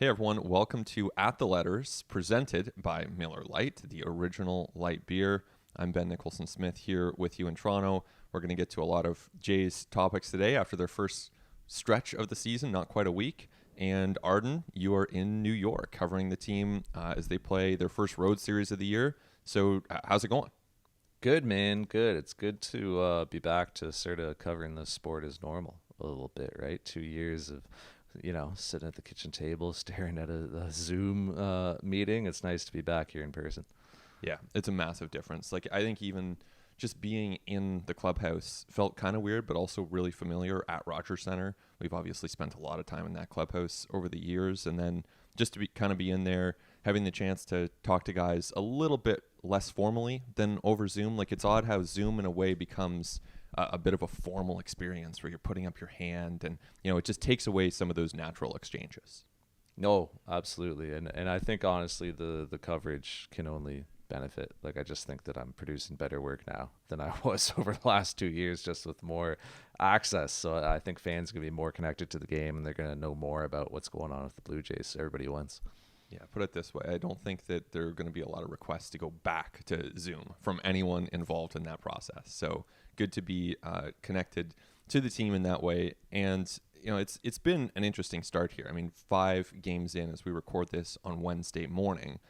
Hey everyone, welcome to At the Letters, presented by Miller Lite, the original light beer. I'm Ben Nicholson Smith here with you in Toronto. We're going to get to a lot of Jays topics today after their first stretch of the season, not quite a week. And Arden, you are in New York covering the team as they play their first road series of the year. So, how's it going? Good, man. Good. It's good to be back to sort of covering the sport as normal a little bit, right? 2 years of, sitting at the kitchen table, staring at a Zoom meeting. It's nice to be back here in person. Yeah, it's a massive difference. Like, I think even just being in the clubhouse felt kind of weird, but also really familiar at Rogers Center. We've obviously spent a lot of time in that clubhouse over the years. And then just to be kind of be in there, having the chance to talk to guys a little bit less formally than over Zoom. Like, it's odd how Zoom, in a way, becomes a bit of a formal experience where you're putting up your hand and, it just takes away some of those natural exchanges. No, absolutely. And I think honestly the coverage can only benefit. Like I just think that I'm producing better work now than I was over the last 2 years just with more access. So I think fans are gonna be more connected to the game and they're gonna know more about what's going on with the Blue Jays. Everybody wins. Yeah, put it this way. I don't think that there are going to be a lot of requests to go back to Zoom from anyone involved in that process. So good to be connected to the team in that way. And it's been an interesting start here. I mean, 5 games in as we record this on Wednesday morning.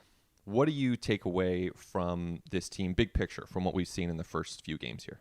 What do you take away from this team, big picture, from what we've seen in the first few games here?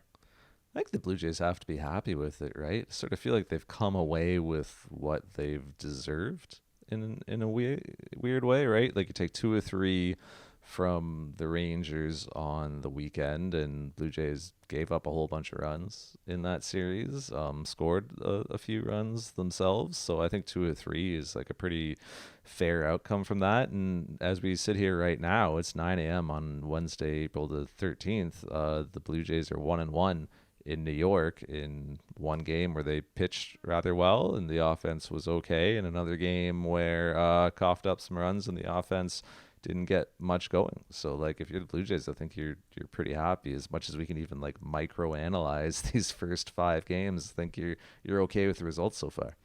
I think the Blue Jays have to be happy with it, right? Sort of feel like they've come away with what they've deserved in a weird way, right? Like you take 2 or 3 from the Rangers on the weekend, and Blue Jays gave up a whole bunch of runs in that series, scored a few runs themselves. So I think 2 or 3 is like a pretty fair outcome from that. And as we sit here right now, it's 9 a.m. on Wednesday, April the 13th. The Blue Jays are 1-1 in New York in one game where they pitched rather well and the offense was okay, and another game where coughed up some runs and the offense didn't get much going. So like if you're the Blue Jays, I think you're pretty happy. As much as we can even like micro analyze these first 5 games, I think you're okay with the results so far.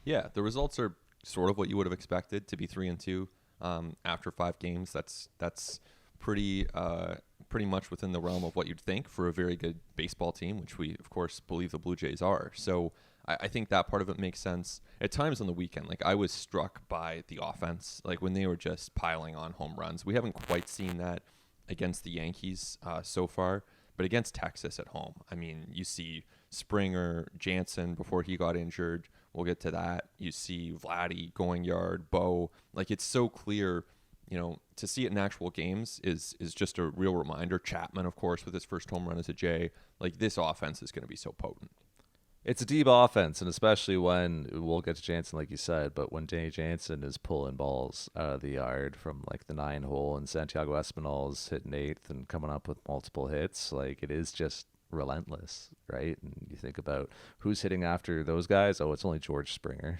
Yeah, the results are sort of what you would have expected to be 3-2 after 5 games. That's pretty much within the realm of what you'd think for a very good baseball team, which we of course believe the Blue Jays are. So I think that part of it makes sense. At times on the weekend, like I was struck by the offense, like when they were just piling on home runs. We haven't quite seen that against the Yankees so far, but against Texas at home, I mean, you see Springer, Jansen before he got injured. We'll get to that. You see Vladdy going yard, Bo. Like it's so clear, to see it in actual games is just a real reminder. Chapman, of course, with his first home run as a J. Like this offense is going to be so potent. It's a deep offense, and especially when we'll get to Jansen, like you said, but when Danny Jansen is pulling balls out of the yard from like the 9 hole, and Santiago Espinal is hitting eighth and coming up with multiple hits, like it is just relentless, right? And you think about who's hitting after those guys. Oh, it's only George Springer,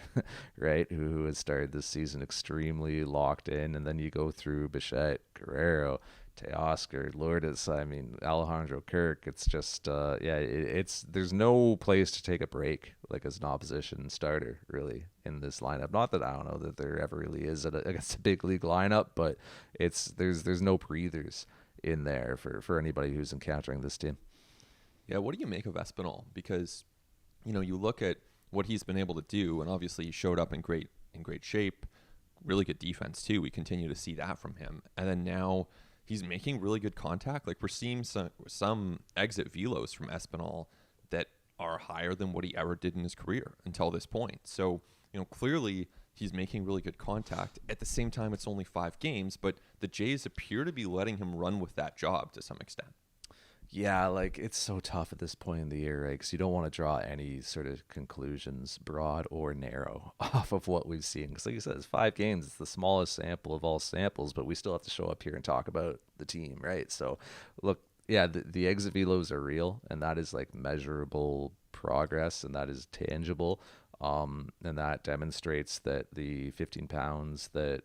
right? Who has started this season extremely locked in, and then you go through Bichette, Guerrero, Teoscar, Lourdes, I mean Alejandro Kirk. It's just it's there's no place to take a break like as an opposition starter really in this lineup. Not that I don't know that there ever really is against a big league lineup, but there's no breathers in there for anybody who's encountering this team. Yeah, what do you make of Espinal? Because you look at what he's been able to do, and obviously he showed up in great shape, really good defense too. We continue to see that from him, and then now he's making really good contact. Like we're seeing some exit velos from Espinal that are higher than what he ever did in his career until this point. So clearly he's making really good contact. At the same time, it's only 5 games, but the Jays appear to be letting him run with that job to some extent. Yeah, like it's so tough at this point in the year, right? Because you don't want to draw any sort of conclusions, broad or narrow, off of what we've seen. Because, like you said, it's 5 games. It's the smallest sample of all samples, but we still have to show up here and talk about the team, right? So, look, yeah, the exit velos are real, and that is like measurable progress, and that is tangible. And that demonstrates that the 15 pounds that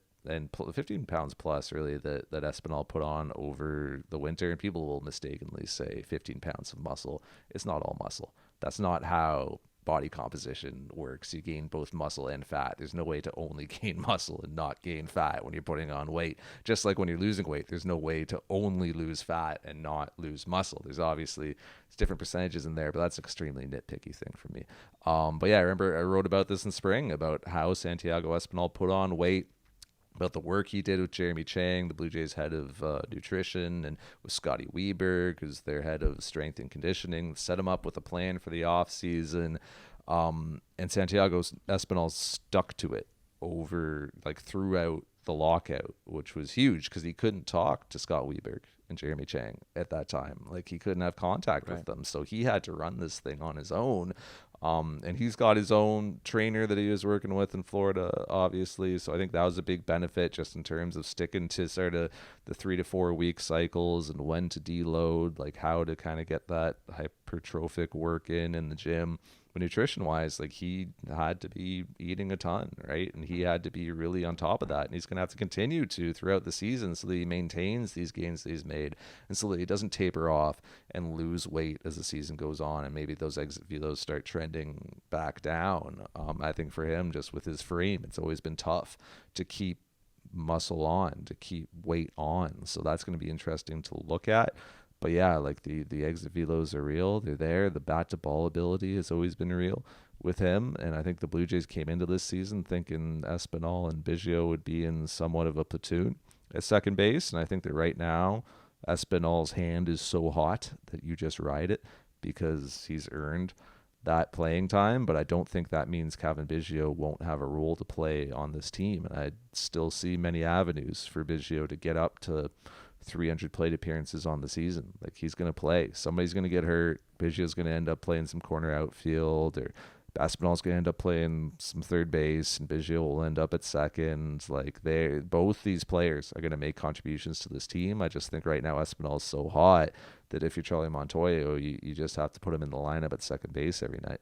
15 pounds plus really that Espinal put on over the winter, and people will mistakenly say 15 pounds of muscle. It's not all muscle. That's not how body composition works. You gain both muscle and fat. There's no way to only gain muscle and not gain fat when you're putting on weight. Just like when you're losing weight, there's no way to only lose fat and not lose muscle. There's obviously different percentages in there, but that's an extremely nitpicky thing for me. But yeah, I remember I wrote about this in spring about how Santiago Espinal put on weight, about the work he did with Jeremy Chang, the Blue Jays head of nutrition, and with Scotty Weberg, who's their head of strength and conditioning, set him up with a plan for the offseason. And Santiago Espinal stuck to it throughout the lockout, which was huge because he couldn't talk to Scott Weberg and Jeremy Chang at that time. Like, he couldn't have contact with them. So he had to run this thing on his own. And he's got his own trainer that he was working with in Florida, obviously. So I think that was a big benefit just in terms of sticking to sort of the 3 to 4 week cycles and when to deload, like how to kind of get that hypertrophic work in the gym. But nutrition-wise, like, he had to be eating a ton, right? And he had to be really on top of that. And he's going to have to continue to throughout the season so that he maintains these gains that he's made and so that he doesn't taper off and lose weight as the season goes on. And maybe those exit velos start trending back down. I think for him, just with his frame, it's always been tough to keep muscle on, to keep weight on. So that's going to be interesting to look at. But yeah, like the exit velos are real. They're there. The bat to ball ability has always been real with him. And I think the Blue Jays came into this season thinking Espinal and Biggio would be in somewhat of a platoon at second base. And I think that right now Espinal's hand is so hot that you just ride it because he's earned that playing time. But I don't think that means Cavan Biggio won't have a role to play on this team. And I still see many avenues for Biggio to get up to 300 plate appearances on the season. Like, he's going to play. Somebody's going to get hurt. Biggio's going to end up playing some corner outfield, or Espinal's going to end up playing some third base, and Biggio will end up at second. Like, both these players are going to make contributions to this team. I just think right now Espinal is so hot that if you're Charlie Montoyo, you just have to put him in the lineup at second base every night.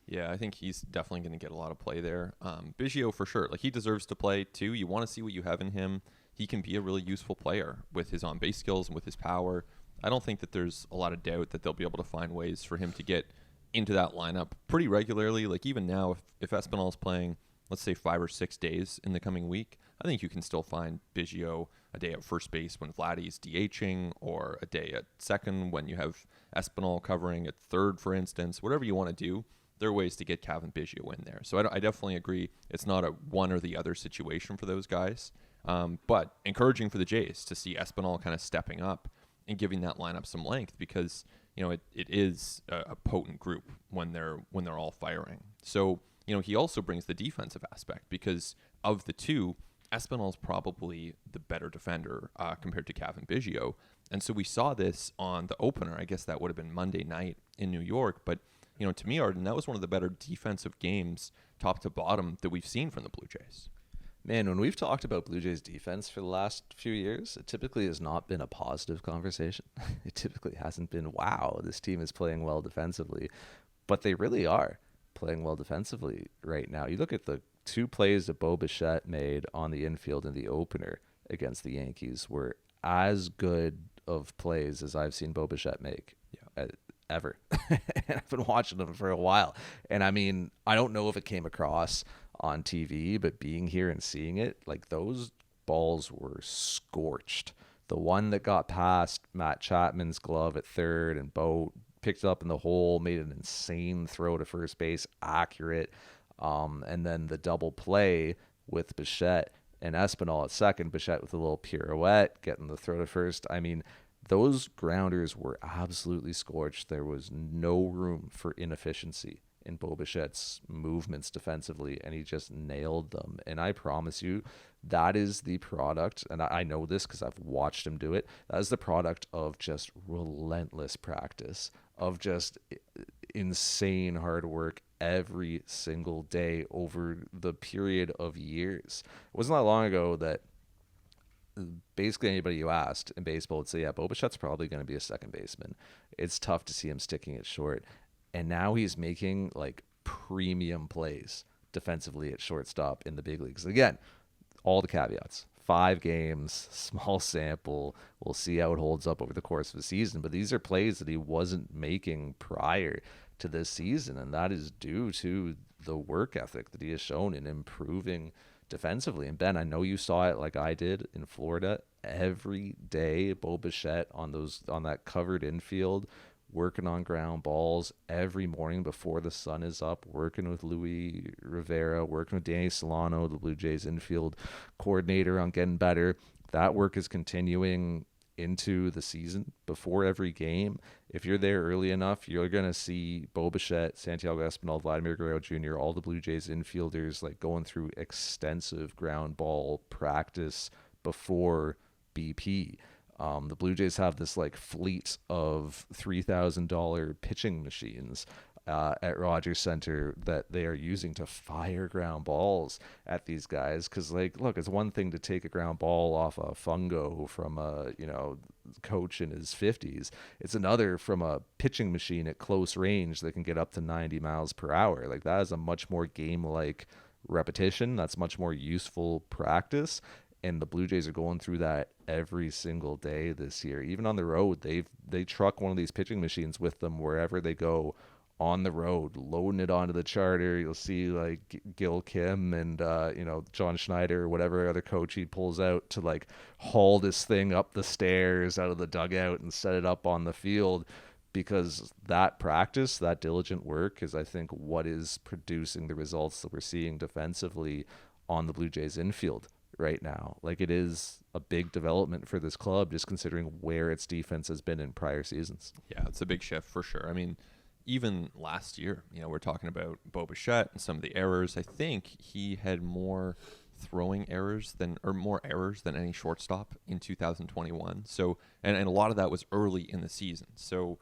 Yeah, I think he's definitely going to get a lot of play there. Biggio, for sure. Like, he deserves to play, too. You want to see what you have in him. He can be a really useful player with his on-base skills and with his power. I don't think that there's a lot of doubt that they'll be able to find ways for him to get into that lineup pretty regularly. Like, even now, if Espinal's playing, let's say, 5 or 6 days in the coming week, I think you can still find Biggio a day at first base when Vladdy's DHing, or a day at second when you have Espinal covering at third, for instance. Whatever you want to do, there are ways to get Cavan Biggio in there. So I definitely agree. It's not a one or the other situation for those guys. But encouraging for the Jays to see Espinal kind of stepping up and giving that lineup some length, because it is a potent group when they're all firing. So he also brings the defensive aspect, because of the two, Espinal's probably the better defender compared to Cavan Biggio, and so we saw this on the opener. I guess that would have been Monday night in New York, but to me, Arden, that was one of the better defensive games, top to bottom, that we've seen from the Blue Jays. Man, when we've talked about Blue Jays defense for the last few years, it typically has not been a positive conversation. It typically hasn't been, wow, this team is playing well defensively. But they really are playing well defensively right now. You look at the 2 plays that Bo Bichette made on the infield in the opener against the Yankees were as good of plays as I've seen Bo Bichette make ever. And I've been watching them for a while. And I mean, I don't know if it came across on TV, but being here and seeing it, like, those balls were scorched. The one that got past Matt Chapman's glove at third, and Bo picked it up in the hole, made an insane throw to first base, accurate. And then the double play with Bichette and Espinal at second, Bichette with a little pirouette, getting the throw to first. I mean, those grounders were absolutely scorched. There was no room for inefficiency in Bo Bichette's movements defensively, and he just nailed them. And I promise you, that is the product, and I know this because I've watched him do it, that is the product of just relentless practice, of just insane hard work every single day over the period of years. It wasn't that long ago that basically anybody you asked in baseball would say, yeah, Bo Bichette's probably going to be a second baseman. It's tough to see him sticking it short. And now he's making like premium plays defensively at shortstop in the big leagues. Again, all the caveats. 5 games, small sample. We'll see how it holds up over the course of the season. But these are plays that he wasn't making prior to this season, and that is due to the work ethic that he has shown in improving defensively. And Ben, I know you saw it like I did in Florida. Every day, Bo Bichette on that covered infield, working on ground balls every morning before the sun is up, working with Louis Rivera, working with Danny Solano, the Blue Jays infield coordinator, on getting better. That work is continuing into the season before every game. If you're there early enough, you're going to see Bo Bichette, Santiago Espinal, Vladimir Guerrero Jr., all the Blue Jays infielders like going through extensive ground ball practice before BP. The Blue Jays have this like fleet of $3,000 pitching machines at Rogers Center that they are using to fire ground balls at these guys. Because, like, look, it's one thing to take a ground ball off a fungo from a coach in his 50s. It's another from a pitching machine at close range that can get up to 90 miles per hour. Like, that is a much more game-like repetition. That's much more useful practice. And the Blue Jays are going through that every single day this year. Even on the road, they truck one of these pitching machines with them wherever they go on the road, loading it onto the charter. You'll see like Gil Kim and John Schneider or whatever other coach he pulls out to like haul this thing up the stairs out of the dugout and set it up on the field, because that practice, that diligent work is, I think, what is producing the results that we're seeing defensively on the Blue Jays infield right now. Like, it is a big development for this club, just considering where its defense has been in prior seasons. Yeah, it's a big shift for sure. I mean, even last year, we're talking about Bo Bichette and some of the errors. I think he had more throwing errors more errors than any shortstop in 2021. So, and a lot of that was early in the season. So,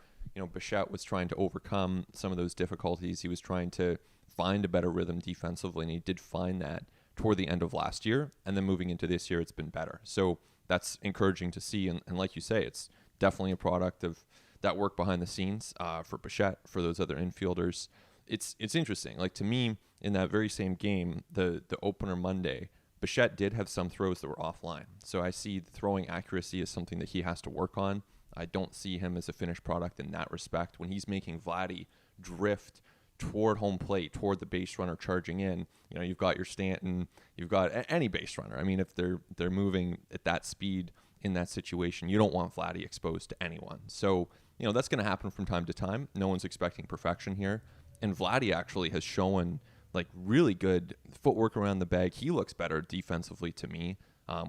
Bichette was trying to overcome some of those difficulties. He was trying to find a better rhythm defensively, and he did find that toward the end of last year. And then moving into this year, it's been better. So that's encouraging to see. And like you say, it's definitely a product of that work behind the scenes for Bichette, for those other infielders. It's interesting. Like, to me, in that very same game, the opener Monday, Bichette did have some throws that were offline. So I see the throwing accuracy as something that he has to work on. I don't see him as a finished product in that respect. When he's making Vladdy drift toward home plate, toward the base runner charging in, you've got your Stanton, you've got any base runner. I mean, if they're moving at that speed in that situation, you don't want Vladdy exposed to anyone. So, that's going to happen from time to time. No one's expecting perfection here. And Vladdy actually has shown like really good footwork around the bag. He looks better defensively to me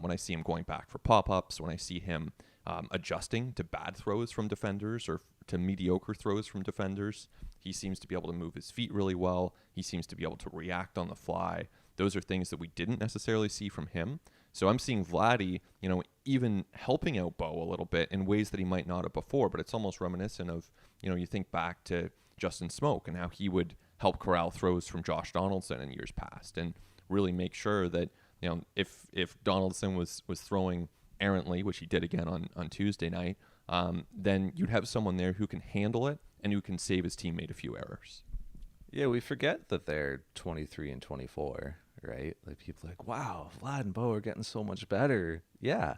when I see him going back for pop-ups, when I see him adjusting to bad throws from defenders or to mediocre throws from defenders. He seems to be able to move his feet really well. He seems to be able to react on the fly. Those are things that we didn't necessarily see from him. So I'm seeing Vladdy, even helping out Bo a little bit in ways that he might not have before, but it's almost reminiscent of, you think back to Justin Smoke and how he would help corral throws from Josh Donaldson in years past and really make sure that, if Donaldson was throwing errantly, which he did again on Tuesday night, then you'd have someone there who can handle it and who can save his teammate a few errors. Yeah, we forget that they're 23 and 24, right? Like, people are like, wow, Vlad and Bo are getting so much better. Yeah,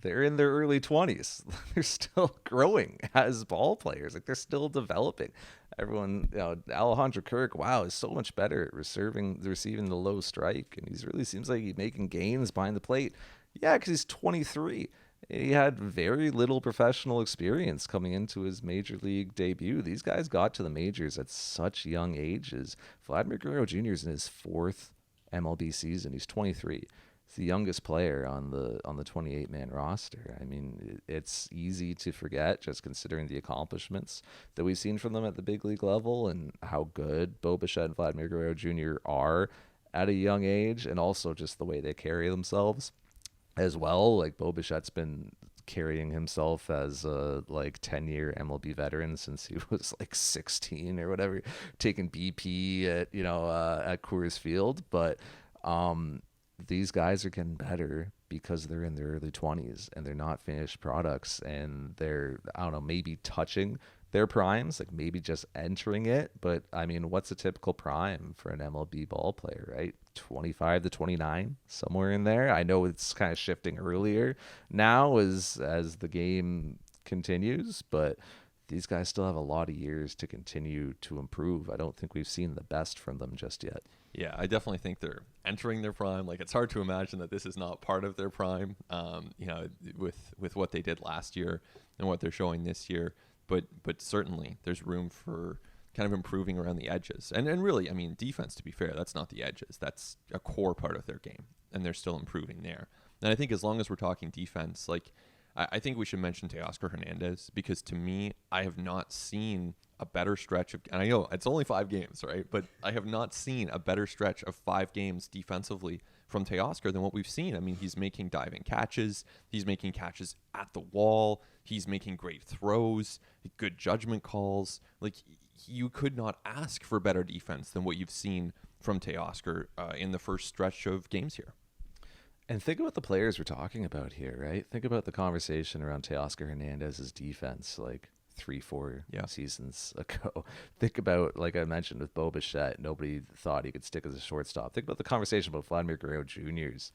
they're in their early 20s. They're still growing as ball players. Like, they're still developing. Everyone, Alejandro Kirk, wow, is so much better at receiving the low strike, and he really seems like he's making gains behind the plate. Yeah, because he's 23. He had very little professional experience coming into his major league debut. These guys got to the majors at such young ages. Vladimir Guerrero Jr. is in his fourth MLB season. He's 23. He's the youngest player on the 28-man roster. I mean, it's easy to forget just considering the accomplishments that we've seen from them at the big league level and how good Bo Bichette and Vladimir Guerrero Jr. are at a young age, and also just the way they carry themselves as well. Like, Bo Bichette's been carrying himself as a 10-year MLB veteran since he was 16 or whatever, taking BP at Coors Field. But these guys are getting better because they're in their early 20s and they're not finished products, and they're, I don't know, maybe touching their primes, maybe just entering it. But I mean, what's a typical prime for an MLB ball player, right? 25 to 29, somewhere in there. I know it's kind of shifting earlier now as the game continues, but these guys still have a lot of years to continue to improve. I don't think we've seen the best from them just yet. Yeah, I definitely think they're entering their prime. Like, it's hard to imagine that this is not part of their prime, with what they did last year and what they're showing this year. But certainly there's room for kind of improving around the edges. And really, I mean, defense, to be fair, that's not the edges. That's a core part of their game, and they're still improving there. And I think as long as we're talking defense, like, I think we should mention Teoscar Hernandez, because to me, I have not seen a better stretch of, and I know it's only 5 games, right? But I have not seen a better stretch of 5 games defensively from Teoscar than what we've seen. I mean, he's making diving catches. He's making catches at the wall. He's making great throws, good judgment calls. Like, you could not ask for better defense than what you've seen from Teoscar in the first stretch of games here. And think about the players we're talking about here, right? Think about the conversation around Teoscar Hernandez's defense like 3-4 seasons ago. Think about, like I mentioned, with Bo Bichette, nobody thought he could stick as a shortstop. Think about the conversation about Vladimir Guerrero Jr.'s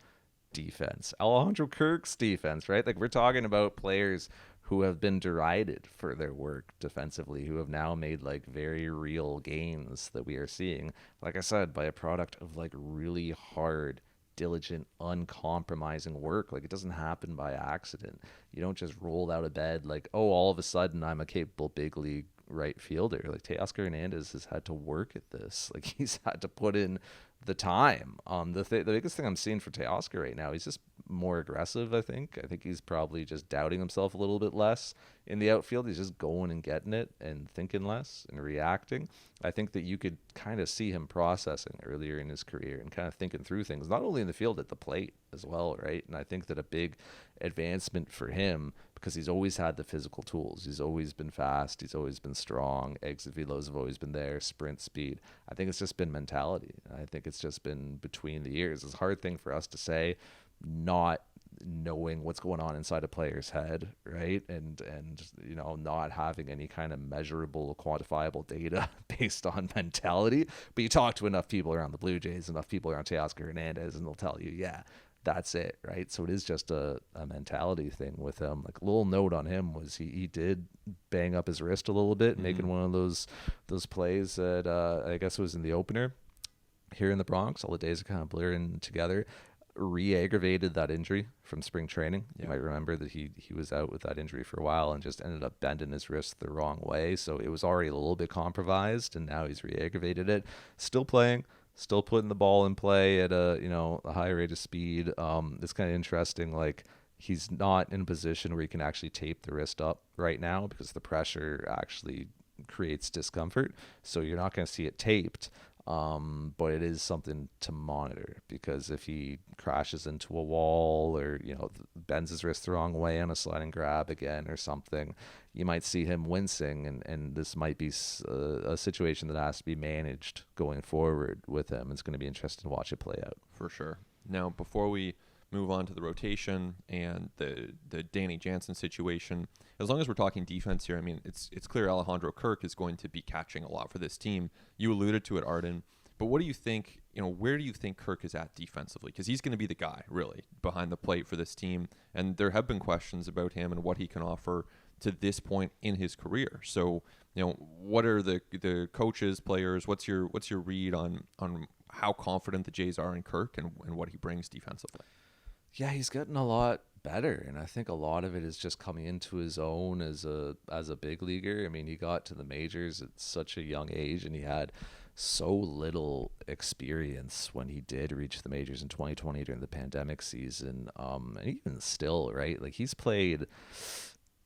defense, Alejandro Kirk's defense, right? Like, we're talking about players who have been derided for their work defensively, who have now made like very real gains that we are seeing, like I said, by a product of like really hard, diligent, uncompromising work. Like, it doesn't happen by accident. You don't just roll out of bed like, oh, all of a sudden I'm a capable big league right fielder. Like, Teoscar Hernandez has had to work at this. Like, he's had to put in the time. The biggest thing I'm seeing for Teoscar right now, he's just more aggressive. I think he's probably just doubting himself a little bit less in the outfield. He's just going and getting it and thinking less and reacting. I think that you could kind of see him processing earlier in his career and kind of thinking through things, not only in the field, at the plate as well, right? And I think that a big advancement for him, because he's always had the physical tools. He's always been fast. He's always been strong. Exit velos have always been there. Sprint speed. I think it's just been mentality. I think it's just been between the years. It's a hard thing for us to say, not knowing what's going on inside a player's head, right? And not having any kind of measurable, quantifiable data based on mentality. But you talk to enough people around the Blue Jays, enough people around Teoscar Hernandez, and they'll tell you, yeah, that's it, right? So it is just a mentality thing with him. Like, a little note on him was he did bang up his wrist a little bit, making one of those plays that I guess it was in the opener here in the Bronx. All the days are kind of blurring together. Re-aggravated that injury from spring training. You might remember that he was out with that injury for a while and just ended up bending his wrist the wrong way. So it was already a little bit compromised, and now he's re-aggravated it. Still playing, still putting the ball in play at a high rate of speed. It's kind of interesting. Like, he's not in a position where he can actually tape the wrist up right now because the pressure actually creates discomfort. So you're not going to see it taped. But it is something to monitor, because if he crashes into a wall or, bends his wrist the wrong way on a sliding grab again or something, you might see him wincing, and this might be a situation that has to be managed going forward with him. It's going to be interesting to watch it play out. For sure. Now, before we move on to the rotation and the Danny Jansen situation, as long as we're talking defense here, I mean, it's clear Alejandro Kirk is going to be catching a lot for this team. You alluded to it, Arden, but what do you think, where do you think Kirk is at defensively? Because he's going to be the guy, really, behind the plate for this team, and there have been questions about him and what he can offer to this point in his career. So, what are the coaches, players, what's your read on how confident the Jays are in Kirk and what he brings defensively? Yeah, he's getting a lot better, and I think a lot of it is just coming into his own as a big leaguer. I mean, he got to the majors at such a young age, and he had so little experience when he did reach the majors in 2020 during the pandemic season. And even still, right? Like, he's played,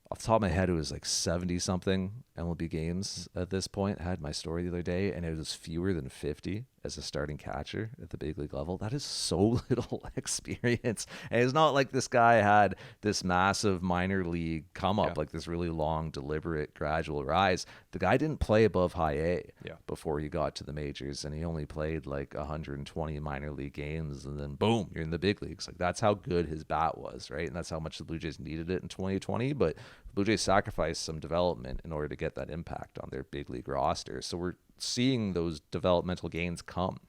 off the top of my head, it was like 70-something MLB games at this point. I had my story the other day, and it was fewer than 50 as a starting catcher at the big league level. That is so little experience. And it's not like this guy had this massive minor league come up, like this really long, deliberate, gradual rise. The guy didn't play above high A before he got to the majors, and he only played like 120 minor league games, and then boom, you're in the big leagues. Like, that's how good his bat was, right? And that's how much the Blue Jays needed it in 2020. But the Blue Jays sacrificed some development in order to get that impact on their big league roster. So we're seeing those developmental gains come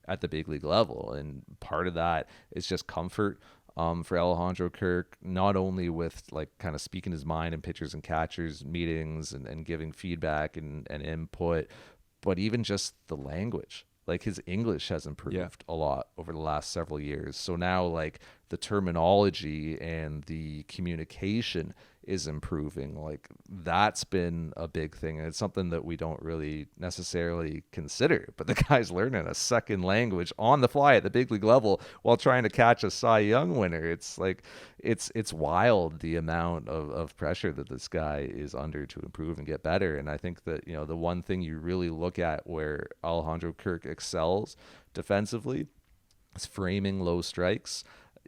at the big league level, and part of that is just comfort. for Alejandro Kirk, not only with like kind of speaking his mind in pitchers and catchers meetings and giving feedback and input, but even just the language. Like his English has improved a lot over the last several years. So now like the terminology and the communication is improving. Like that's been a big thing. And it's something that we don't really necessarily consider. But the guy's learning a second language on the fly at the big league level while trying to catch a Cy Young winner. It's like it's wild the amount of pressure that this guy is under to improve and get better. And I think that, you know, the one thing you really look at where Alejandro Kirk excels defensively is framing low strikes.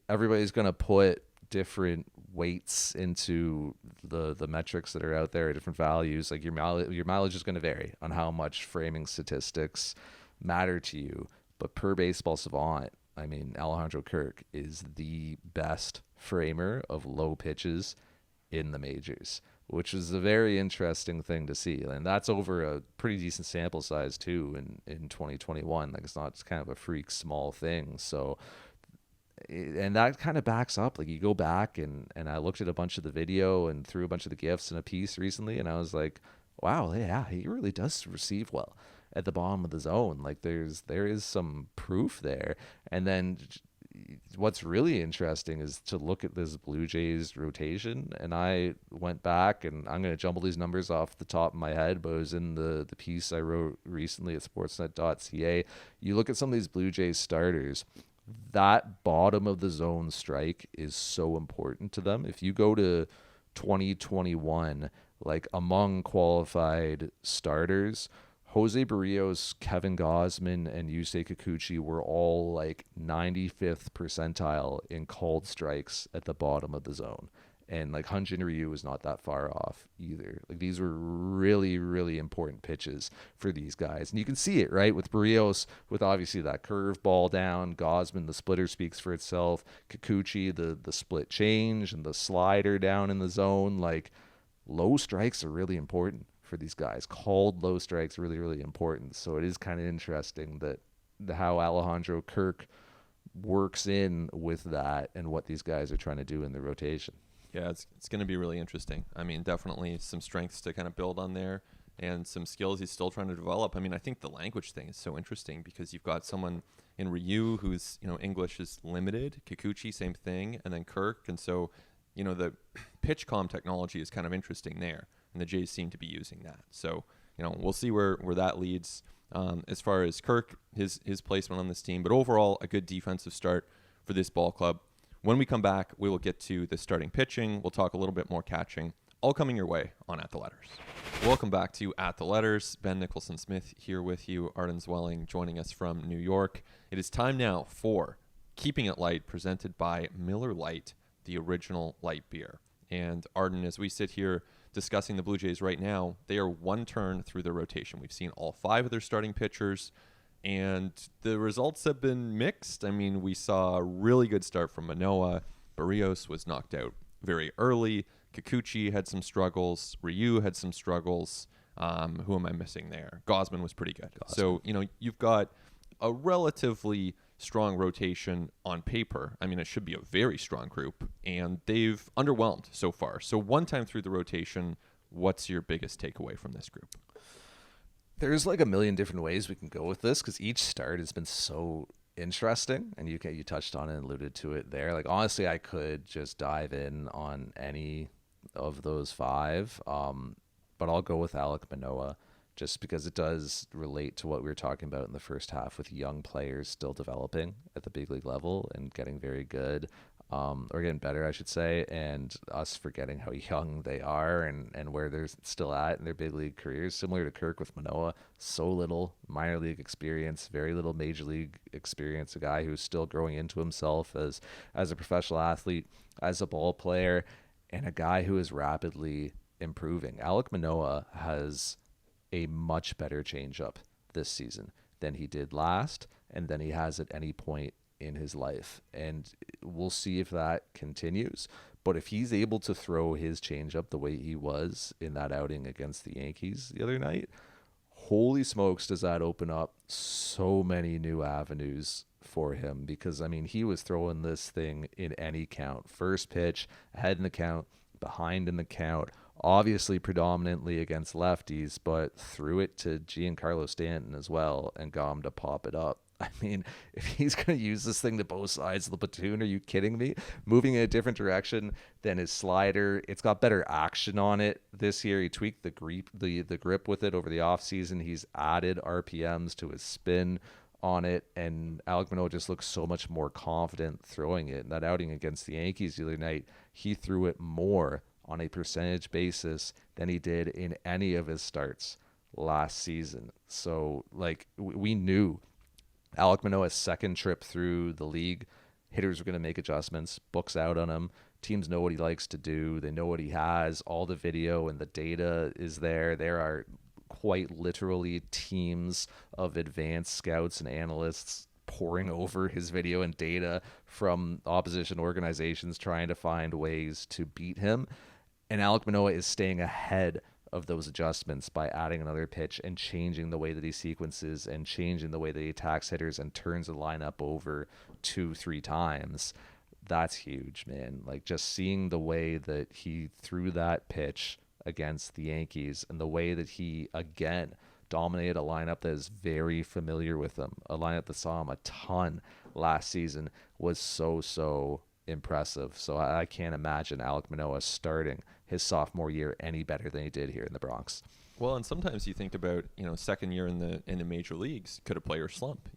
Everybody's going to put different weights into the metrics that are out there, different values. Like your mileage is going to vary on how much framing statistics matter to you. But per Baseball Savant, I mean, Alejandro Kirk is the best framer of low pitches in the majors, which is a very interesting thing to see. And that's over a pretty decent sample size too in 2021. Like it's kind of a freak small thing. So, and that kind of backs up. Like you go back and I looked at a bunch of the video and threw a bunch of the GIFs in a piece recently, and I was like, wow, yeah, he really does receive well at the bottom of the zone. Like there is some proof there. And then what's really interesting is to look at this Blue Jays rotation. And I went back, and I'm going to jumble these numbers off the top of my head, but it was in the piece I wrote recently at sportsnet.ca. You look at some of these Blue Jays starters, that bottom of the zone strike is so important to them. If you go to 2021, like among qualified starters, Jose Barrios, Kevin Gausman, and Yusei Kikuchi were all like 95th percentile in called strikes at the bottom of the zone. And like Hyunjin Ryu was not that far off either. Like these were really, really important pitches for these guys. And you can see it, right? With Barrios, with obviously that curve ball down, Gausman, the splitter speaks for itself. Kikuchi, the split change and the slider down in the zone. Like low strikes are really important for these guys. Called low strikes really, really important. So it is kind of interesting that how Alejandro Kirk works in with that and what these guys are trying to do in the rotation. Yeah, it's going to be really interesting. I mean, definitely some strengths to kind of build on there and some skills he's still trying to develop. I mean, I think the language thing is so interesting because you've got someone in Ryu who's, you know, English is limited, Kikuchi, same thing, and then Kirk. And so, you know, the pitch comm technology is kind of interesting there, and the Jays seem to be using that. So, you know, we'll see where that leads as far as Kirk, his placement on this team. But overall, a good defensive start for this ball club. When we come back, we will get to the starting pitching. We'll talk a little bit more catching, all coming your way on At the Letters. Welcome back to At the Letters. Ben Nicholson-Smith here with you. Arden Zwelling joining us from New York. It is time now for Keeping It Light, presented by Miller Lite, the original light beer. And Arden, as we sit here discussing the Blue Jays right now, they are one turn through their rotation. We've seen all 5 of their starting pitchers, and the results have been mixed. I mean, we saw a really good start from Manoah. Barrios was knocked out very early. Kikuchi had some struggles. Ryu had some struggles. Who am I missing there? Gausman was pretty good. So, you know, you've got a relatively strong rotation on paper. I mean, it should be a very strong group, and they've underwhelmed so far. So one time through the rotation, what's your biggest takeaway from this group? There's like a million different ways we can go with this because each start has been so interesting, and you touched on it and alluded to it there. Like honestly, I could just dive in on any of those 5, but I'll go with Alek Manoah just because it does relate to what we were talking about in the first half with young players still developing at the big league level and getting very good. Or getting better, I should say, and us forgetting how young they are and where they're still at in their big league careers. Similar to Kirk with Manoah, so little minor league experience, very little major league experience, a guy who's still growing into himself as a professional athlete, as a ball player, and a guy who is rapidly improving. Alek Manoah has a much better changeup this season than he did last, and than he has at any point in his life, and we'll see if that continues. But if he's able to throw his changeup the way he was in that outing against the Yankees the other night, holy smokes, does that open up so many new avenues for him because, I mean, he was throwing this thing in any count. First pitch, ahead in the count, behind in the count, obviously predominantly against lefties, but threw it to Giancarlo Stanton as well and got him to pop it up. I mean, if he's going to use this thing to both sides of the platoon, are you kidding me? Moving in a different direction than his slider. It's got better action on it this year. He tweaked the grip with it over the offseason. He's added RPMs to his spin on it, and Alek Manoah just looks so much more confident throwing it. In that outing against the Yankees the other night, he threw it more on a percentage basis than he did in any of his starts last season. So, like, we knew Alek Manoah's second trip through the league, hitters are going to make adjustments, books out on him. Teams know what he likes to do. They know what he has. All the video and the data is there. There are quite literally teams of advanced scouts and analysts poring over his video and data from opposition organizations trying to find ways to beat him. And Alek Manoah is staying ahead of those adjustments by adding another pitch and changing the way that he sequences and changing the way that he attacks hitters and turns the lineup over 2-3 times. That's huge, man. Like, just seeing the way that he threw that pitch against the Yankees and the way that he, again, dominated a lineup that is very familiar with him, a lineup that saw him a ton last season, was so impressive. So I can't imagine Alek Manoah starting his sophomore year any better than he did here in the Bronx. Well, and sometimes you think about, second year in the major leagues, could a player slump?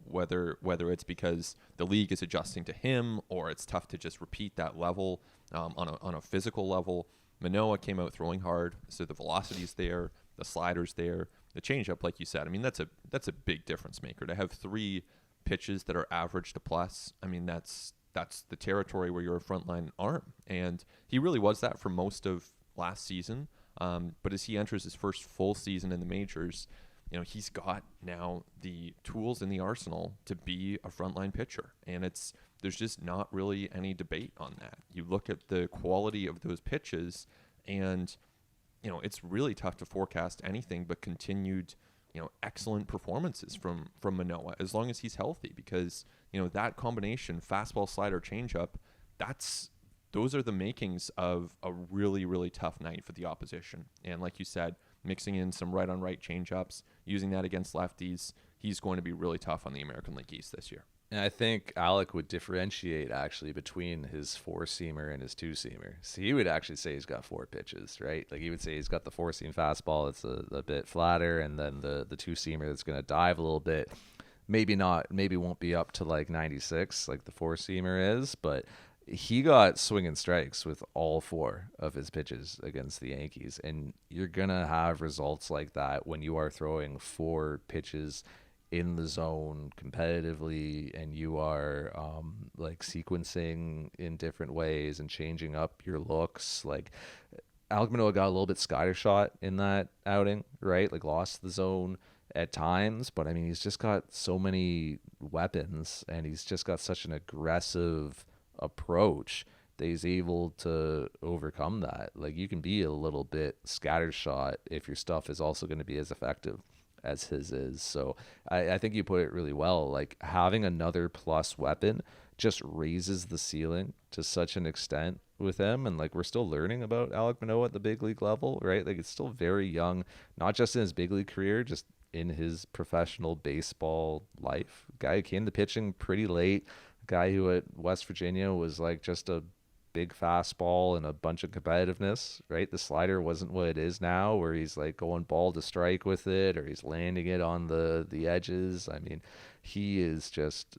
Whether it's because the league is adjusting to him or it's tough to just repeat that level on a physical level. Manoah came out throwing hard, so the velocity's there, the slider's there, the changeup, like you said. I mean, that's a big difference maker to have 3 pitches that are average to plus. I mean, that's the territory where you're a frontline arm, and he really was that for most of last season. But as he enters his first full season in the majors, he's got now the tools in the arsenal to be a frontline pitcher, and there's just not really any debate on that. You look at the quality of those pitches, and it's really tough to forecast anything but continued excellent performances from Manoah as long as he's healthy, because that combination, fastball, slider, changeup, those are the makings of a really, really tough night for the opposition. And like you said, mixing in some right-on-right changeups, using that against lefties, he's going to be really tough on the American League East this year. And I think Alek would differentiate actually between his 4-seamer and his 2-seamer. So he would actually say he's got 4 pitches, right? Like, he would say he's got the 4-seam fastball that's a bit flatter, and then the 2-seamer that's going to dive a little bit. Maybe won't be up to like 96 like the 4-seamer is, but he got swinging strikes with all 4 of his pitches against the Yankees. And you're going to have results like that when you are throwing 4 pitches in the zone competitively, and you are like sequencing in different ways and changing up your looks. Like, Alek Manoah got a little bit scattershot in that outing, right? Like, lost the zone at times, but I mean, he's just got so many weapons, and he's just got such an aggressive approach that he's able to overcome that. Like, you can be a little bit scattershot if your stuff is also going to be as effective as his is. So I think you put it really well. Like, having another plus weapon just raises the ceiling to such an extent with him. And like, we're still learning about Alek Manoah at the big league level, right? Like, it's still very young, not just in his big league career, just in his professional baseball life. Guy who came to pitching pretty late, guy who at West Virginia was like just a big fastball and a bunch of competitiveness, right? The slider wasn't what it is now, where he's like going ball to strike with it, or he's landing it on the edges. I mean, he is just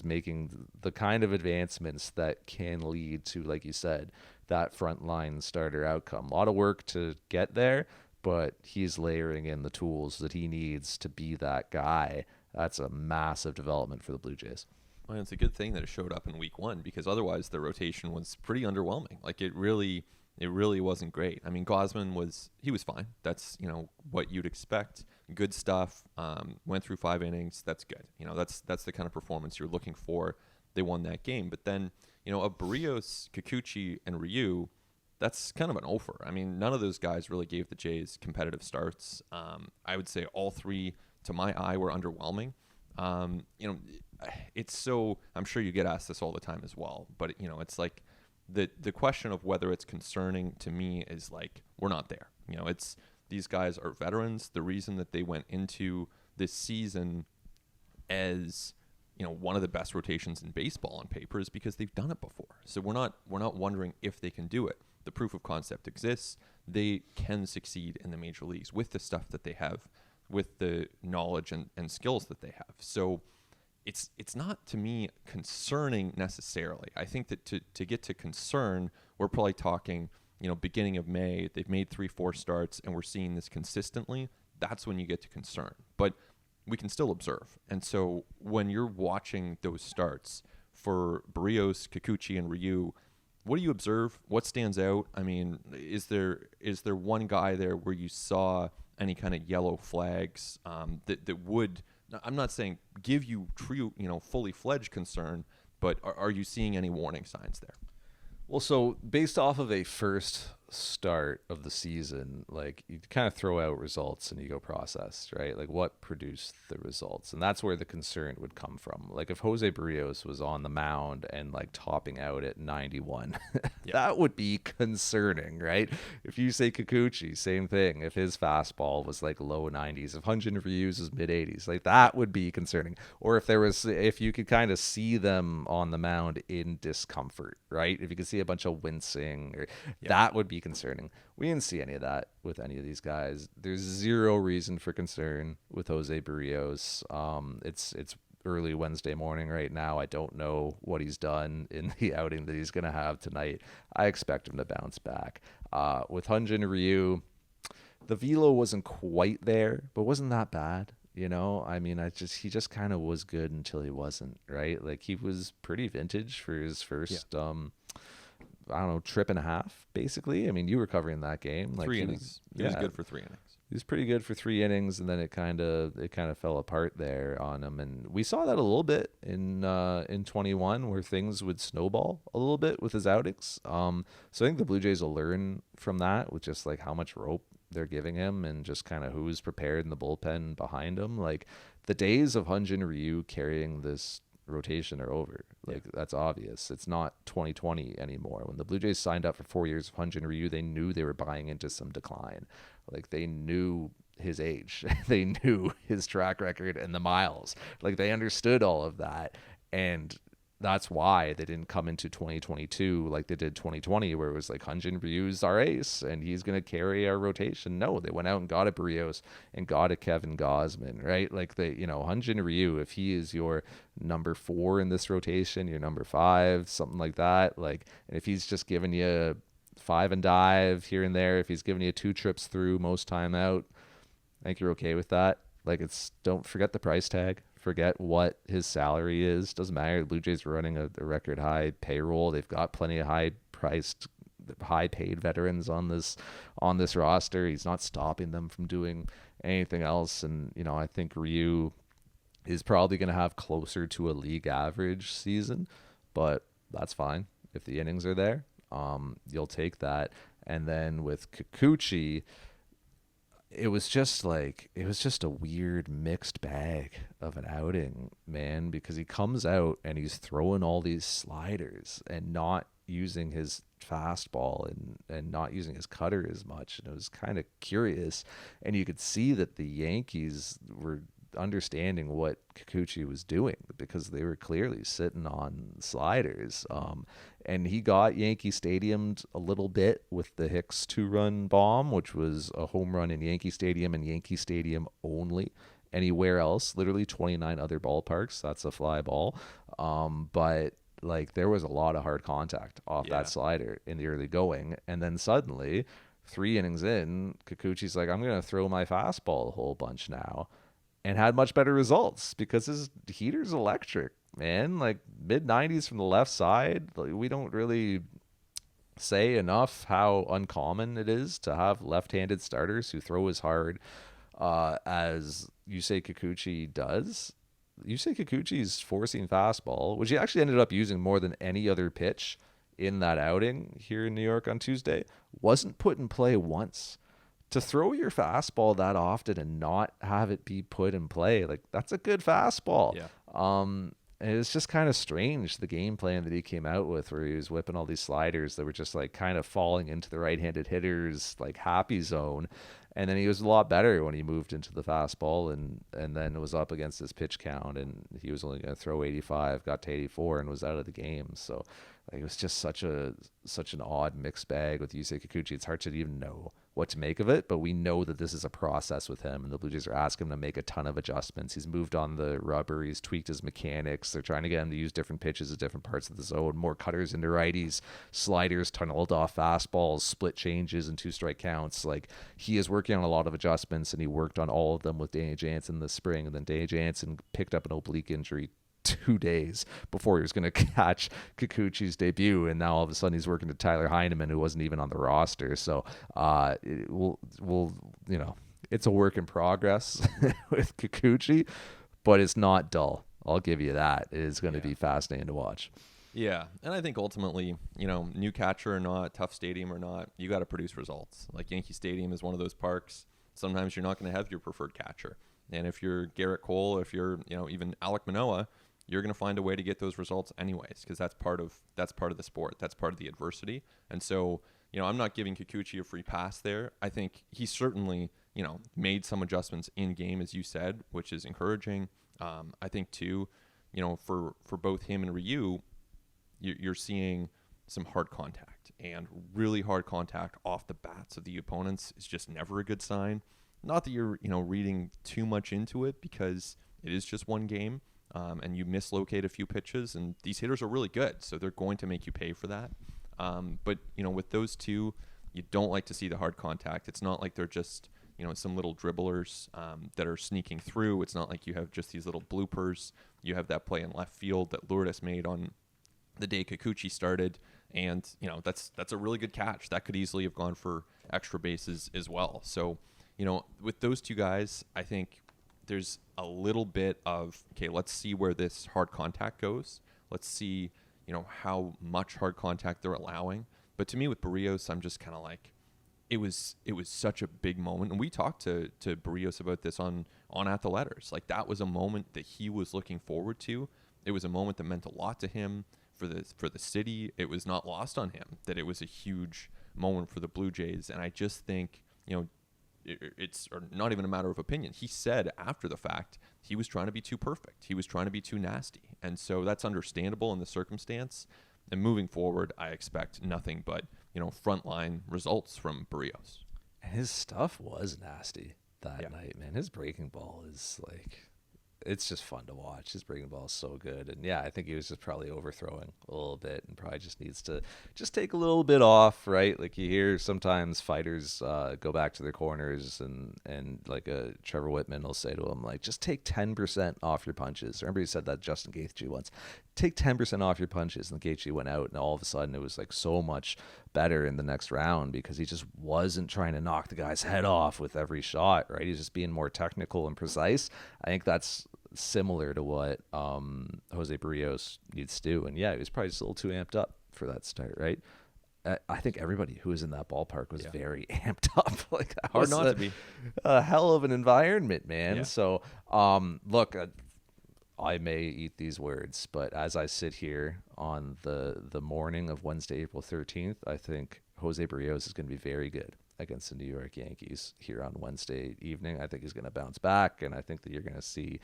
making the kind of advancements that can lead to, like you said, that frontline starter outcome. A lot of work to get there, but he's layering in the tools that he needs to be that guy. That's a massive development for the Blue Jays. Well, it's a good thing that it showed up in week 1, because otherwise the rotation was pretty underwhelming. Like, it really wasn't great. I mean, Gosman was fine. That's, what you'd expect. Good stuff. Went through 5 innings. That's good. That's the kind of performance you're looking for. They won that game. But then, of Barrios, Kikuchi, and Ryu, that's kind of an offer. I mean, none of those guys really gave the Jays competitive starts. I would say all 3, to my eye, were underwhelming. You know, it's so, I'm sure you get asked this all the time as well, but you know, it's like the question of whether it's concerning to me is like, we're not there. You know, it's, these guys are veterans. The reason that they went into this season as, you know, one of the best rotations in baseball on paper is because they've done it before. So we're not wondering if they can do it. The proof of concept exists. They can succeed in the major leagues with the stuff that they have, with the knowledge and skills that they have. So it's not, to me, concerning necessarily. I think that to get to concern, we're probably talking, you know, beginning of May. They've made 3-4 starts and we're seeing this consistently. That's when you get to concern. But we can still observe. And so when you're watching those starts for Barrios, Kikuchi, and Ryu, what do you observe? What stands out? I mean, is there one guy there where you saw any kind of yellow flags that would, I'm not saying give you true, you know, fully fledged concern, but are you seeing any warning signs there? Well, so based off of a first start of the season, like you kind of throw out results and you go process, right? Like what produced the results? And that's where the concern would come from. Like if Jose Barrios was on the mound and like topping out at 91, that would be concerning, right? If you say Kikuchi, same thing. If his fastball was like low 90s, if Hyun-Jin Ryu's was mid 80s, like that would be concerning. Or if you could kind of see them on the mound in discomfort, right? If you could see a bunch of wincing, that would be concerning. We didn't see any of that with any of these guys. There's zero reason for concern with Jose Barrios. It's early Wednesday morning right now. I don't know what he's done in the outing that he's going to have tonight. I expect him to bounce back. With Hyun-Jin Ryu, the velo wasn't quite there, but wasn't that bad. You know, I mean, he just kind of was good until he wasn't, right? Like he was pretty vintage for his first, I don't know, trip and a half, basically. I mean, you were covering that game. Like 3 innings. He was good for 3 innings. He was pretty good for 3 innings, and then it kind of fell apart there on him. And we saw that a little bit in 21, where things would snowball a little bit with his outings. So I think the Blue Jays will learn from that with just like how much rope they're giving him and just kind of who's prepared in the bullpen behind him. Like the days of Hyun-Jin Ryu carrying this rotation are over. Like that's obvious. It's not 2020 anymore. When the Blue Jays signed up for 4 years of Hyun-Jin Ryu, they knew they were buying into some decline. Like they knew his age, they knew his track record and the miles. Like they understood all of that, and that's why they didn't come into 2022 like they did 2020, where it was like Hyun-Jin Ryu's our ace and he's going to carry our rotation. No, they went out and got a Barrios and got a Kevin Gausman, right? Like Hyun-Jin Ryu, if he is your number 4 in this rotation, your number 5, something like that, like, and if he's just giving you 5 and dive here and there, if he's giving you 2 trips through most time out, I think you're okay with that. Like don't forget the price tag. Forget what his salary is. Doesn't matter. The Blue Jays are running a record high payroll. They've got plenty of high paid veterans on this roster. He's not stopping them from doing anything else. And, you know, I think Ryu is probably going to have closer to a league average season, but that's fine. If the innings are there, you'll take that. And then with Kikuchi, it was just a weird mixed bag of an outing, man, because he comes out and he's throwing all these sliders and not using his fastball and not using his cutter as much. And it was kind of curious. And you could see that the Yankees were understanding what Kikuchi was doing because they were clearly sitting on sliders. And he got Yankee Stadiumed a little bit with the Hicks 2-run bomb, which was a home run in Yankee Stadium and Yankee Stadium only. Anywhere else, literally 29 other ballparks, that's a fly ball. But like there was a lot of hard contact off that slider in the early going. And then suddenly 3 innings in, Kikuchi's like, I'm going to throw my fastball a whole bunch now. And had much better results because his heater's electric, man. Like mid 90s from the left side. Like, we don't really say enough how uncommon it is to have left-handed starters who throw as hard as Yusei Kikuchi does. Yusei Kikuchi's forcing fastball, which he actually ended up using more than any other pitch in that outing here in New York on Tuesday, wasn't put in play once to throw your fastball that often and not have it be put in play, like that's a good fastball. Yeah. And it's just kind of strange, the game plan that he came out with, where he was whipping all these sliders that were just like kind of falling into the right-handed hitters like happy zone. And then he was a lot better when he moved into the fastball, and then it was up against his pitch count, and he was only going to throw 85, got to 84, and was out of the game. So like, it was just such an odd mixed bag with Yusei Kikuchi. It's hard to even know what to make of it, but we know that this is a process with him, and the Blue Jays are asking him to make a ton of adjustments. He's moved on the rubber, he's tweaked his mechanics. They're trying to get him to use different pitches at different parts of the zone, more cutters into righties, sliders tunneled off fastballs, split changes, and 2-strike counts. Like, he is working on a lot of adjustments, and he worked on all of them with Danny Jansen this spring, and then Danny Jansen picked up an oblique injury 2 days before he was going to catch Kikuchi's debut, and now all of a sudden he's working to Tyler Heineman, who wasn't even on the roster. So we'll it's a work in progress with Kikuchi, but it's not dull. I'll give you that. It is going to be fascinating to watch. Yeah, and I think ultimately, new catcher or not, tough stadium or not, you got to produce results. Like, Yankee Stadium is one of those parks. Sometimes you're not going to have your preferred catcher, and if you're Garrett Cole, if you're even Alek Manoah, you're going to find a way to get those results anyways, because that's part of the sport. That's part of the adversity. And so, I'm not giving Kikuchi a free pass there. I think he certainly, made some adjustments in game, as you said, which is encouraging. I think too, for both him and Ryu, you're seeing some hard contact, and really hard contact off the bats of the opponents is just never a good sign. Not that you're, reading too much into it, because it is just one game. And you mislocate a few pitches, and these hitters are really good, so they're going to make you pay for that. But with those two, you don't like to see the hard contact. It's not like they're just some little dribblers that are sneaking through. It's not like you have just these little bloopers. You have that play in left field that Lourdes made on the day Kikuchi started, and that's a really good catch. That could easily have gone for extra bases as well. So with those two guys, I think there's a little bit of, okay, let's see where this hard contact goes. Let's see, how much hard contact they're allowing. But to me, with Barrios, I'm just kind of like, it was such a big moment. And we talked to Barrios about this on At the Letters. Like, that was a moment that he was looking forward to. It was a moment that meant a lot to him for the city. It was not lost on him that it was a huge moment for the Blue Jays. And I just think, it's not even a matter of opinion. He said after the fact he was trying to be too perfect. He was trying to be too nasty. And so that's understandable in the circumstance. And moving forward, I expect nothing but, frontline results from Barrios. His stuff was nasty that night, man. His breaking ball is like, it's just fun to watch. His breaking ball is so good. And I think he was just probably overthrowing a little bit, and probably just needs to just take a little bit off, right? Like, you hear sometimes fighters go back to their corners, and like Trevor Whitman will say to him, like, just take 10% off your punches. Remember, he said that to Justin Gaethje once. Take 10% off your punches. And Gaethje went out, and all of a sudden it was like so much better in the next round, because he just wasn't trying to knock the guy's head off with every shot, right? He's just being more technical and precise. I think that's similar to what Jose Barrios needs to do. And he was probably just a little too amped up for that start, right? I think everybody who was in that ballpark was very amped up. Like, that hard was not to be a hell of an environment, man. Yeah. So look, I may eat these words, but as I sit here on the morning of Wednesday, April 13th, I think Jose Barrios is going to be very good against the New York Yankees here on Wednesday evening. I think he's going to bounce back, and I think that you're going to see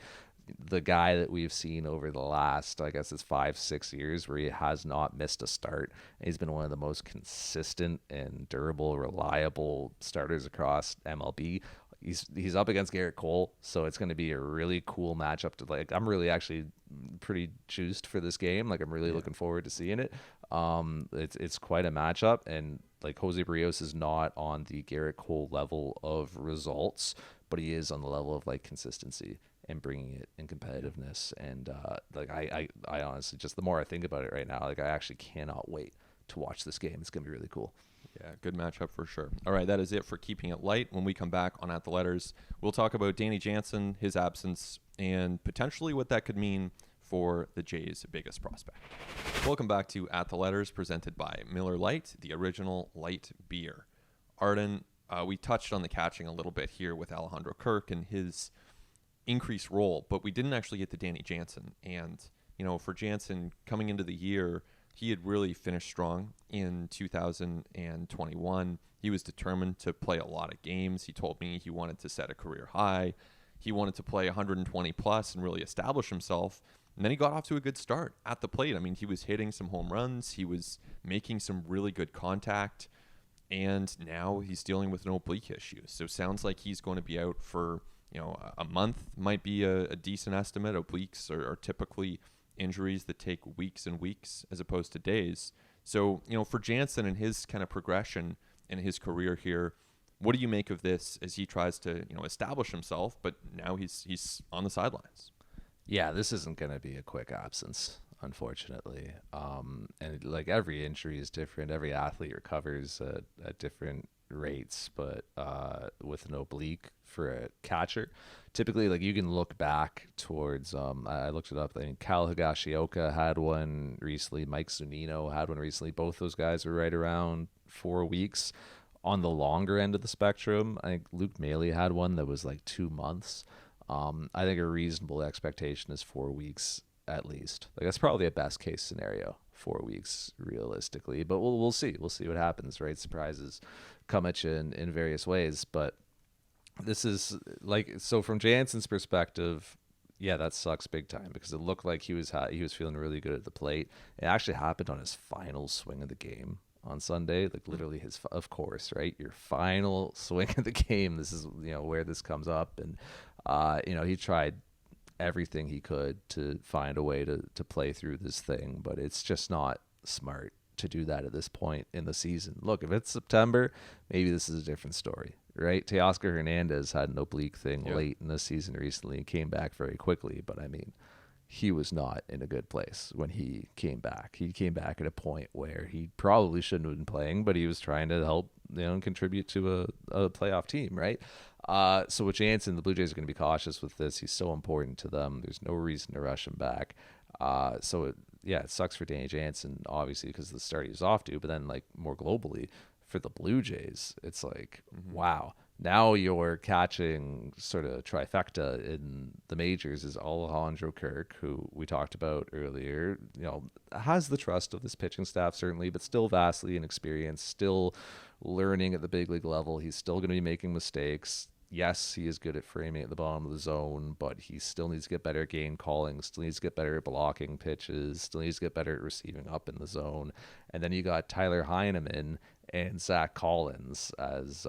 the guy that we've seen over the last, I guess it's 5-6 years, where he has not missed a start. He's been one of the most consistent and durable, reliable starters across MLB. He's up against Garrett Cole, so it's going to be a really cool matchup. I'm really actually pretty juiced for this game. Like, I'm really looking forward to seeing it. It's quite a matchup, and like, Jose Barrios is not on the Garrett Cole level of results, but he is on the level of like consistency and bringing it in competitiveness. And I honestly, just the more I think about it right now, like, I actually cannot wait to watch this game. It's going to be really cool. Yeah, good matchup for sure. All right, that is it for Keeping It Light. When we come back on At the Letters, we'll talk about Danny Jansen, his absence, and potentially what that could mean for the Jays' biggest prospect. Welcome back to At the Letters, presented by Miller Lite, the original light beer. Arden, we touched on the catching a little bit here with Alejandro Kirk and his increased role, but we didn't actually get to Danny Jansen. And, for Jansen coming into the year, he had really finished strong in 2021. He was determined to play a lot of games. He told me he wanted to set a career high. He wanted to play 120 plus and really establish himself. And then he got off to a good start at the plate. I mean, he was hitting some home runs. He was making some really good contact. And now he's dealing with an oblique issue. So sounds like he's going to be out for, a month might be a decent estimate. Obliques are typically injuries that take weeks and weeks as opposed to days. So, for Jansen and his kind of progression in his career here, what do you make of this as he tries to, establish himself, but now he's on the sidelines? Yeah, this isn't going to be a quick absence, unfortunately. And like every injury is different. Every athlete recovers at different rates, but with an oblique for a catcher, typically, like, you can look back towards, I looked it up. I think Cal Higashioka had one recently. Mike Zunino had one recently. Both those guys were right around 4 weeks. On the longer end of the spectrum, I think Luke Maley had one that was like 2 months. I think a reasonable expectation is 4 weeks at least. Like, that's probably a best case scenario, 4 weeks realistically. But we'll see. We'll see what happens, right? Surprises come at you in various ways. But this is like, so from Jansen's perspective, yeah, that sucks big time, because it looked like he was feeling really good at the plate. It actually happened on his final swing of the game on Sunday, like literally of course, right? Your final swing of the game. This is, where this comes up. And, he tried everything he could to find a way to play through this thing, but it's just not smart to do that at this point in the season. Look, if it's September, maybe this is a different story, right? Teoscar Hernandez had an oblique thing late in the season recently and came back very quickly, but I mean, he was not in a good place when he came back. He came back at a point where he probably shouldn't have been playing, but he was trying to help, and contribute to a playoff team, right? So with Jansen, the Blue Jays are going to be cautious with this. He's so important to them. There's no reason to rush him back. It sucks for Danny Jansen, obviously, because of the start he was off to, but then, like, more globally for the Blue Jays, it's like, wow. Now you're catching sort of trifecta in the majors is Alejandro Kirk, who we talked about earlier, has the trust of this pitching staff, certainly, but still vastly inexperienced, still learning at the big league level. He's still going to be making mistakes. Yes, he is good at framing at the bottom of the zone, but he still needs to get better at game calling, still needs to get better at blocking pitches, still needs to get better at receiving up in the zone. And then you got Tyler Heineman and Zach Collins as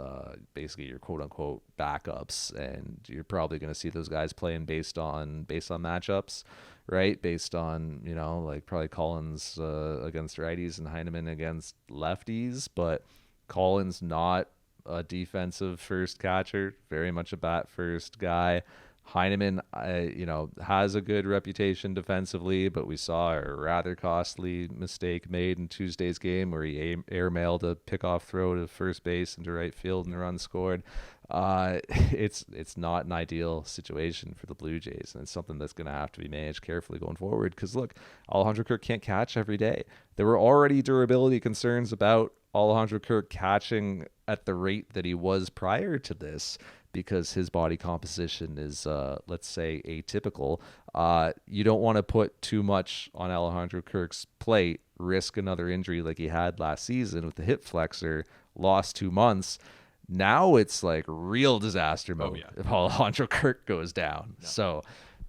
basically your quote-unquote backups, and you're probably going to see those guys playing based on matchups, right? Based on, like probably Collins against righties and Heineman against lefties, but Collins not a defensive first catcher, very much a bat first guy. Heineman, has a good reputation defensively, but we saw a rather costly mistake made in Tuesday's game where he airmailed a pickoff throw to first base into right field and the run scored. It's not an ideal situation for the Blue Jays, and it's something that's going to have to be managed carefully going forward. Because look, Alejandro Kirk can't catch every day. There were already durability concerns about Alejandro Kirk catching at the rate that he was prior to this, because his body composition is, let's say, atypical. You don't want to put too much on Alejandro Kirk's plate, risk another injury like he had last season with the hip flexor, lost 2 months. Now it's like real disaster mode if Alejandro Kirk goes down. No. So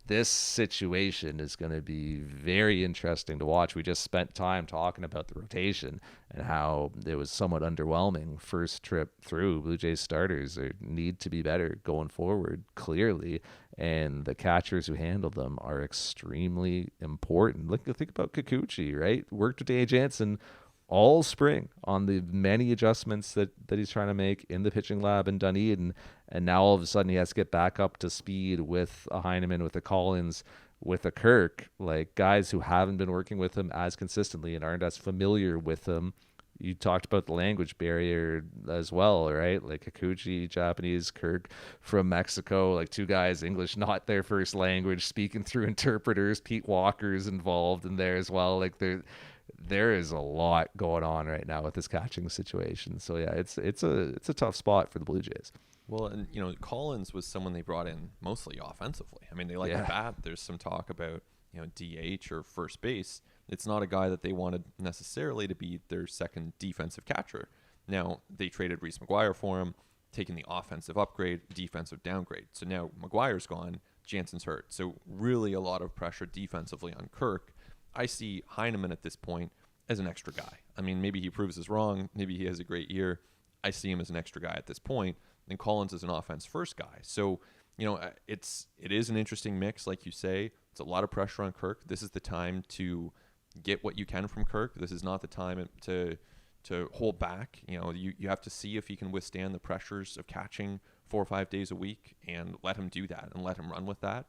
this situation is going to be very interesting to watch. We just spent time talking about the rotation and how it was somewhat underwhelming first trip through. Blue Jays starters need to be better going forward, clearly, and the catchers who handle them are extremely important. Think about Kikuchi, right? Worked with Danny Jansen all spring on the many adjustments that he's trying to make in the pitching lab in Dunedin, and now all of a sudden he has to get back up to speed with a Heineman, with a Collins, with a Kirk, like guys who haven't been working with him as consistently and aren't as familiar with him. You talked about the language barrier as well, right? Like Kikuchi, Japanese, Kirk from Mexico, like two guys, English not their first language, speaking through interpreters. Pete Walker's involved in there as well. Like there is a lot going on right now with this catching situation. So yeah, it's a tough spot for the Blue Jays. Well, and Collins was someone they brought in mostly offensively. I mean, they like the bat. There's some talk about DH or first base. It's not a guy that they wanted necessarily to be their second defensive catcher. Now they traded Reese McGuire for him, taking the offensive upgrade, defensive downgrade. So now McGuire's gone, Jansen's hurt. So really a lot of pressure defensively on Kirk. I see Heineman at this point as an extra guy. I mean, maybe he proves us wrong. Maybe he has a great year. I see him as an extra guy at this point. And Collins is an offense first guy. So, it is an interesting mix, like you say. It's a lot of pressure on Kirk. This is the time to get what you can from Kirk. This is not the time to hold back. You have to see if he can withstand the pressures of catching 4 or 5 days a week, and let him do that and let him run with that.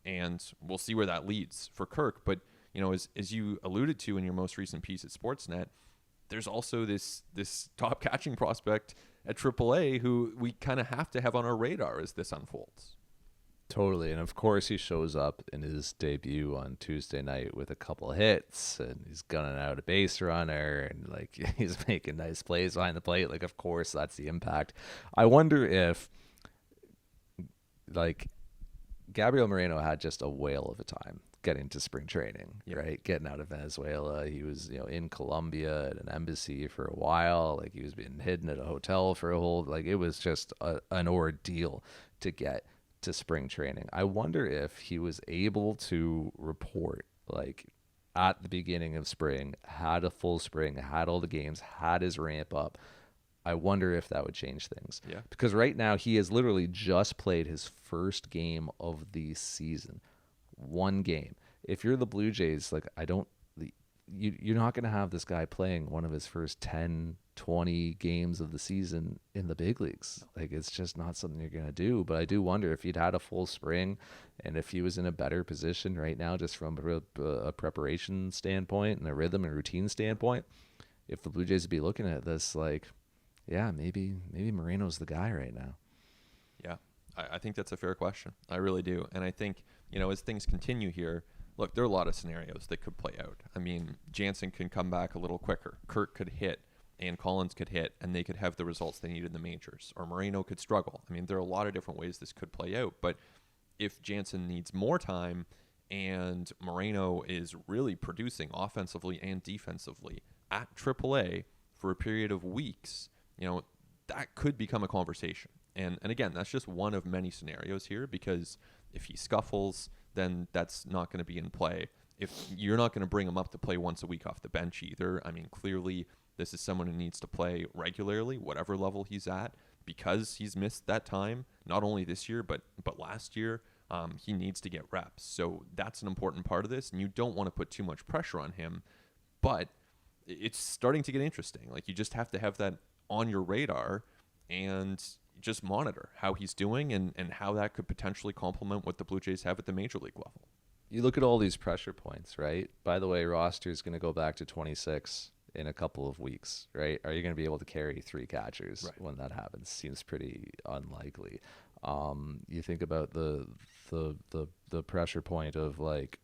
And we'll see where that leads for Kirk. But as you alluded to in your most recent piece at Sportsnet, there's also this top catching prospect at AAA who we kind of have to have on our radar as this unfolds. Totally. And of course he shows up in his debut on Tuesday night with a couple hits, and he's gunning out a base runner, and like he's making nice plays behind the plate. Like, of course, that's the impact. I wonder if like Gabriel Moreno had just a whale of a time getting to spring training, right? Getting out of Venezuela. He was, in Colombia at an embassy for a while. Like, he was being hidden at a hotel for a whole, like, it was just an ordeal to get to spring training. I wonder if he was able to report, like, at the beginning of spring, had a full spring, had all the games, had his ramp up. I wonder if that would change things. Yeah. Because right now he has literally just played his first game of the season. One game. If you're the Blue Jays, like, you're not going to have this guy playing one of his first 10, 20 games of the season in the big leagues. Like, it's just not something you're going to do. But I do wonder if he'd had a full spring and if he was in a better position right now, just from a preparation standpoint and a rhythm and routine standpoint, if the Blue Jays would be looking at this, like, yeah, maybe Moreno's the guy right now. Yeah, I think that's a fair question. I really do. And I think, as things continue here, look, there are a lot of scenarios that could play out. I mean, Jansen can come back a little quicker. Kirk could hit, and Collins could hit, and they could have the results they need in the majors. Or Moreno could struggle. I mean, there are a lot of different ways this could play out. But if Jansen needs more time and Moreno is really producing offensively and defensively at AAA for a period of weeks, that could become a conversation. And again, that's just one of many scenarios here, because if he scuffles, then that's not going to be in play. If you're not going to bring him up to play once a week off the bench either. I mean, clearly this is someone who needs to play regularly, whatever level he's at, because he's missed that time, not only this year, but last year. He needs to get reps. So that's an important part of this, and you don't want to put too much pressure on him. But it's starting to get interesting. Like, you just have to have that on your radar and just monitor how he's doing and how that could potentially complement what the Blue Jays have at the major league level. You look at all these pressure points, right? By the way, roster is going to go back to 26 in a couple of weeks, right? Are you going to be able to carry 3 catchers when that happens? Seems pretty unlikely. You think about the pressure point of, like,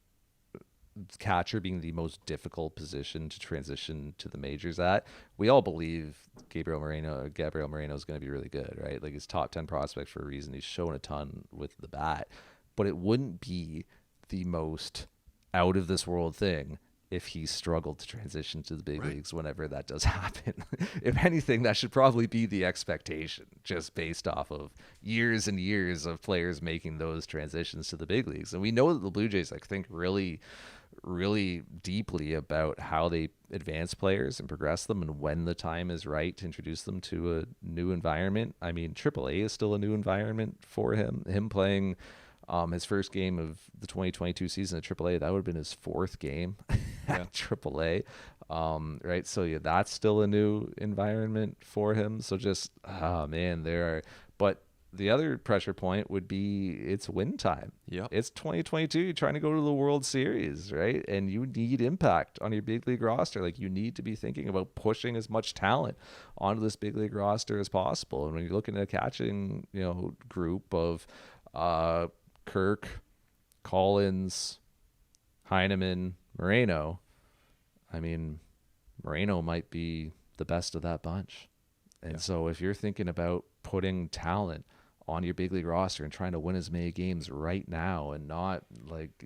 catcher being the most difficult position to transition to the majors at. We all believe Gabriel Moreno is going to be really good, right? Like, he's top 10 prospect for a reason. He's shown a ton with the bat, but it wouldn't be the most out of this world thing if he struggled to transition to the big leagues whenever that does happen. If anything, that should probably be the expectation, just based off of years and years of players making those transitions to the big leagues. And we know that the Blue Jays, like, think really deeply about how they advance players and progress them, and when the time is right to introduce them to a new environment. I mean, AAA is still a new environment for him. Him playing his first game of the 2022 season at AAA, that would have been his 4th game at AAA. Right. So yeah, that's still a new environment for him. So just, but the other pressure point would be it's win time. Yeah. It's 2022. You're trying to go to the World Series, right? And you need impact on your big league roster. Like, you need to be thinking about pushing as much talent onto this big league roster as possible. And when you're looking at a catching, group of Kirk, Collins, Heineman, Moreno, I mean, Moreno might be the best of that bunch. And so if you're thinking about putting talent on your big league roster and trying to win as many games right now and not like,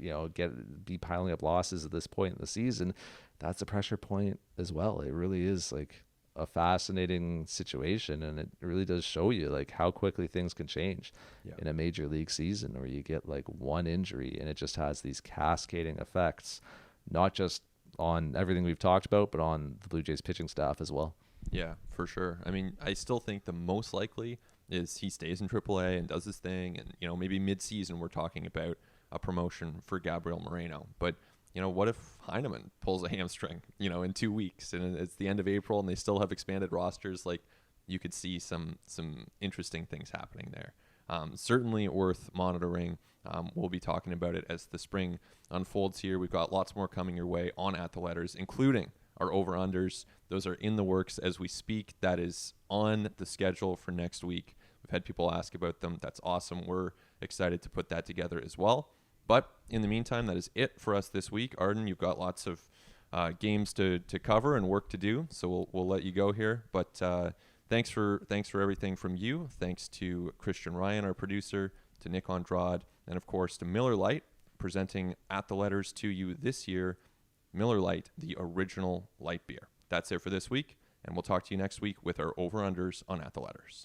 be piling up losses at this point in the season, that's a pressure point as well. It really is like a fascinating situation, and it really does show you like how quickly things can change in a major league season, where you get like one injury and it just has these cascading effects, not just on everything we've talked about, but on the Blue Jays pitching staff as well. Yeah, for sure. I mean, I still think the most likely is he stays in AAA and does his thing, and maybe mid-season we're talking about a promotion for Gabriel Moreno. But what if Heineman pulls a hamstring, in 2 weeks, and it's the end of April, and they still have expanded rosters? Like, you could see some interesting things happening there. Certainly worth monitoring. We'll be talking about it as the spring unfolds here. We've got lots more coming your way on At the Letters, including our over-unders. Those are in the works as we speak. That is on the schedule for next week. We've had people ask about them. That's awesome. We're excited to put that together as well. But in the meantime, that is it for us this week. Arden, you've got lots of games to cover and work to do, so we'll let you go here. But thanks for everything from you. Thanks to Christian Ryan, our producer, to Nick Andrade, and of course to Miller Lite, presenting At the Letters to you this year. Miller Lite, the original light beer. That's it for this week, and we'll talk to you next week with our over-unders on At the Letters.